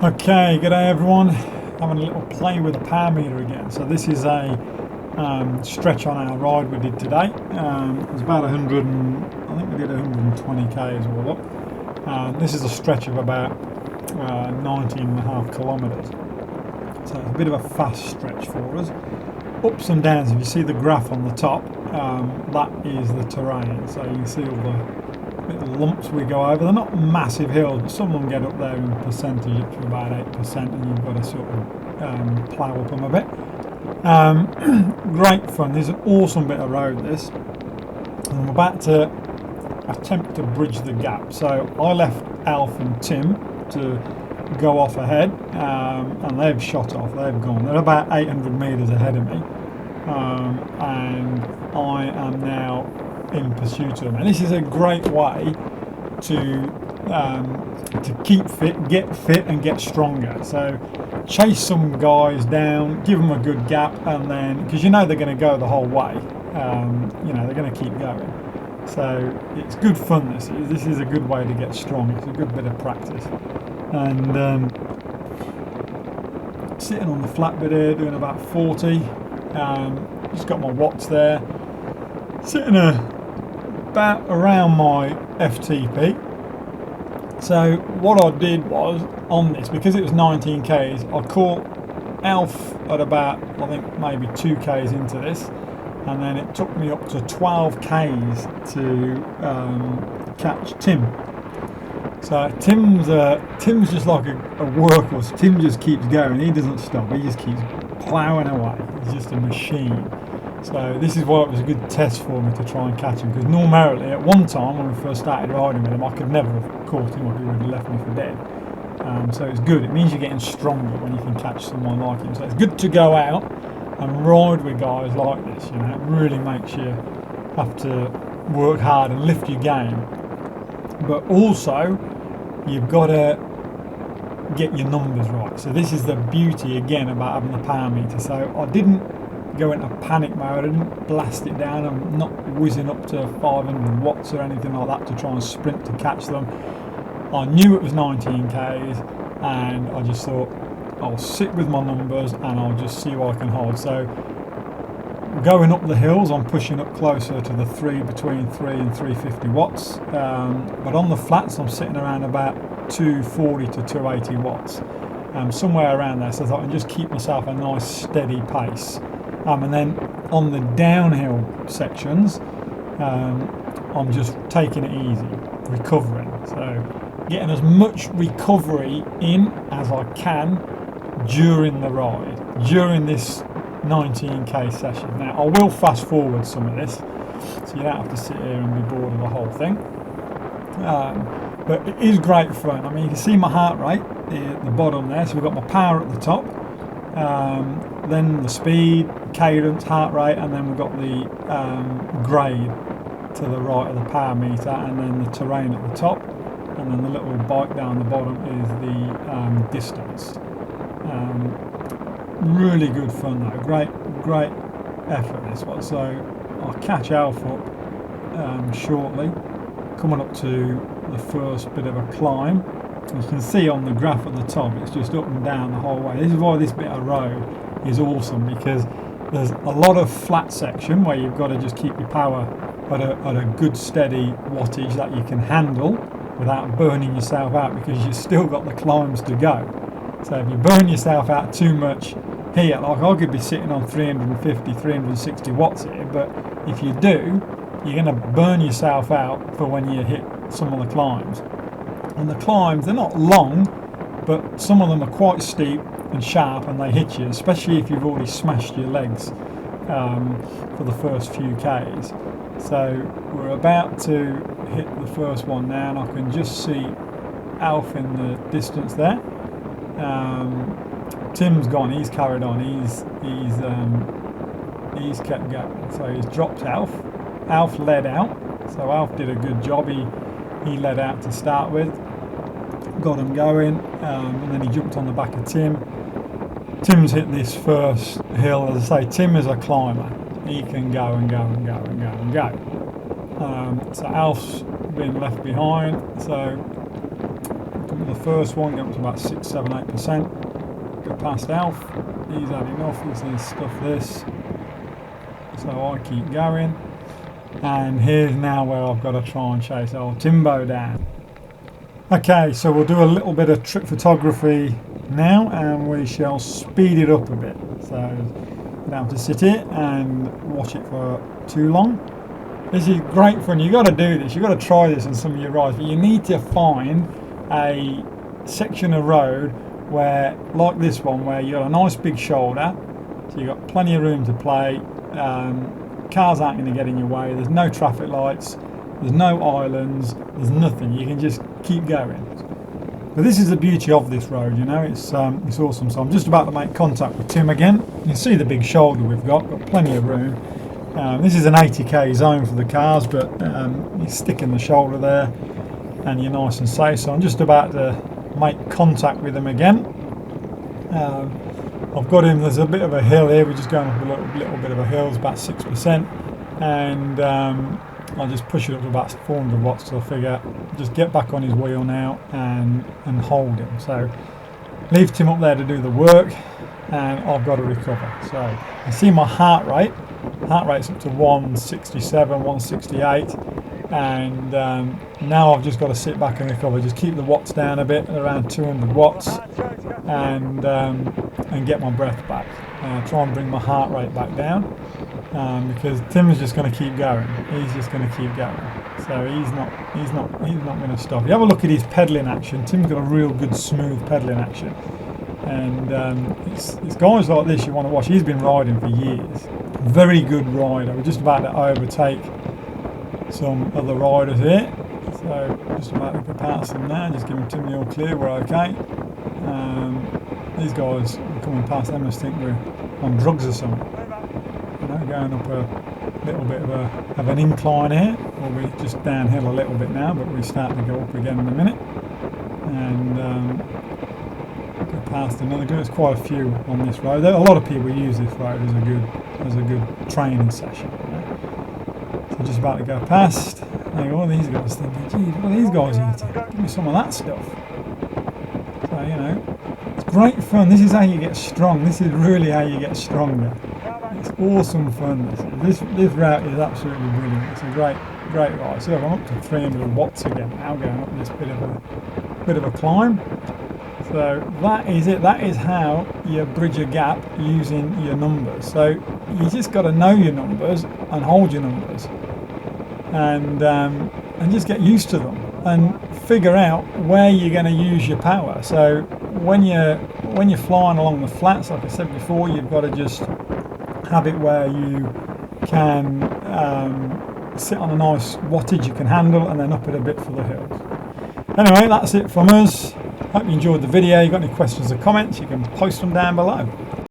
Okay, good day everyone. Having a little play with the power meter again. So this is a stretch on our ride we did today. It was about 100 and, I think we did 120 k's all up. This is a stretch of about 19 and a half kilometres. So it's a bit of a fast stretch for us. Ups and downs, if you see the graph on the top, that is the terrain. So you can see all the little lumps we go over. They're not massive hills, but some of them get up there in percentage up to about 8%, and you've got to sort of plough up them a bit. Great fun. This is an awesome bit of road, this. And I'm about to attempt to bridge the gap. So I left Alf and Tim to go off ahead, and they've shot off, they've gone. They're about 800 metres ahead of me, and I am now in pursuit of them. And this is a great way to keep fit, get fit and get stronger. So chase some guys down, give them a good gap, and then, because you know they're going to go the whole way, they're going to keep going. So it's good fun. This is a good way to get strong. It's a good bit of practice. And sitting on the flat bit here, doing about 40. Just got my watts there. Sitting about around my FTP. So what I did was, on this, because it was 19 k's, I caught Alf at about, I think maybe 2 k's into this, and then it took me up to 12 k's to catch Tim. So Tim's just like a workhorse. Tim just keeps going. He doesn't stop. He just keeps ploughing away. He's just a machine. So this is why it was a good test for me to try and catch him, because normally at one time when we first started riding with him, I could never have caught him, or he would have left me for dead. So it's good. It means you're getting stronger when you can catch someone like him. So it's good to go out and ride with guys like this. You know, it really makes you have to work hard and lift your game. But also, you've got to get your numbers right. So this is the beauty again about having the power meter. So I didn't go into panic mode. I didn't blast it down. I'm not whizzing up to 500 watts or anything like that to try and sprint to catch them. I knew it was 19 k's, and I just thought I'll sit with my numbers and I'll just see what I can hold. So going up the hills, I'm pushing up closer to the between 3 and 350 watts. But on the flats, I'm sitting around about 240 to 280 watts, somewhere around there. So I thought I can just keep myself a nice steady pace. And then on the downhill sections, I'm just taking it easy, recovering. So getting as much recovery in as I can during the ride, during this 19k session. Now I will fast forward some of this, so you don't have to sit here and be bored of the whole thing. But it is great fun. I mean, you can see my heart rate at the bottom there. So we've got my power at the top, then the speed, cadence, heart rate, and then we've got the grade to the right of the power meter, and then the terrain at the top, and then the little bike down the bottom is the distance. Really good fun though, great effort this one. So I'll catch Alf up shortly, coming up to the first bit of a climb. As you can see on the graph at the top, it's just up and down the whole way. This is why this bit of road is awesome, because there's a lot of flat section where you've got to just keep your power at a good steady wattage that you can handle without burning yourself out, because you've still got the climbs to go. So if you burn yourself out too much here, like I could be sitting on 350, 360 watts here, but if you do, you're going to burn yourself out for when you hit some of the climbs. And the climbs, they're not long, but some of them are quite steep and sharp, and they hit you, especially if you've already smashed your legs for the first few k's. So we're about to hit the first one now, and I can just see Alf in the distance there. Tim's gone. He's carried on. He's kept going. So he's dropped Alf. Alf led out. So Alf did a good job. He led out to start with. Got him going, and then he jumped on the back of Tim. Tim's hit this first hill. As I say, Tim is a climber. He can go and go and go and go and go. So Alf's been left behind. So The first one, get up to about 6, 7, 8%. Go past Alf. He's had enough. He says stuff this. So I keep going. And here's now where I've got to try and chase old Timbo down. Okay, so we'll do a little bit of trip photography now, and we shall speed it up a bit. So you don't have to sit here and watch it for too long. This is great fun. You've got to do this. You've got to try this on some of your rides, but you need to find a section of road where, like this one, where you've got a nice big shoulder, so you've got plenty of room to play. Cars aren't going to get in your way. There's no traffic lights. There's no islands. There's nothing. You can just keep going. But this is the beauty of this road, you know. It's awesome. So I'm just about to make contact with Tim again. You can see the big shoulder we've got plenty of room. This is an 80k zone for the cars, but you stick in the shoulder there and you're nice and safe. So I'm just about to make contact with him again. I've got him, there's a bit of a hill here, we're just going up a little bit of a hill, it's about 6%, and I'll just push it up to about 400 watts, so I figure just get back on his wheel now and hold him. So leave Tim up there to do the work, and I've got to recover. So you see my heart rate's up to 167, 168, and now I've just got to sit back and recover. Just keep the watts down a bit, around 200 watts, and get my breath back. Try and bring my heart rate back down, because Tim's just going to keep going. He's just going to keep going. So he's not going to stop. You have a look at his pedalling action. Tim's got a real good smooth pedalling action, and it's guys like this you want to watch. He's been riding for years. Very good rider. We're just about to overtake some other riders here. So just about to go past them now. Just giving Tim the all clear. We're okay. These guys coming past them must think we're on drugs or something. You know, going up a little bit of an incline here. Well, we're just downhill a little bit now, but we're starting to go up again in a minute. And go past another good. There's quite a few on this road. A lot of people use this road as a good training session. You know? So just about to go past. Now all these guys thinking, geez, what are these guys eating? Give me some of that stuff. So you know. Great fun. This is how you get strong. This is really how you get stronger. It's awesome fun. This route is absolutely brilliant. It's a great ride. So I'm up to 300 watts again now, going up this bit of a climb. So that is it. That is how you bridge a gap using your numbers. So you just got to know your numbers and hold your numbers, and just get used to them and figure out where you're going to use your power. So when you're flying along the flats, like I said before, you've got to just have it where you can sit on a nice wattage you can handle, and then up it a bit for the hills. Anyway, that's it from us. Hope you enjoyed the video. You got any questions or comments, you can post them down below.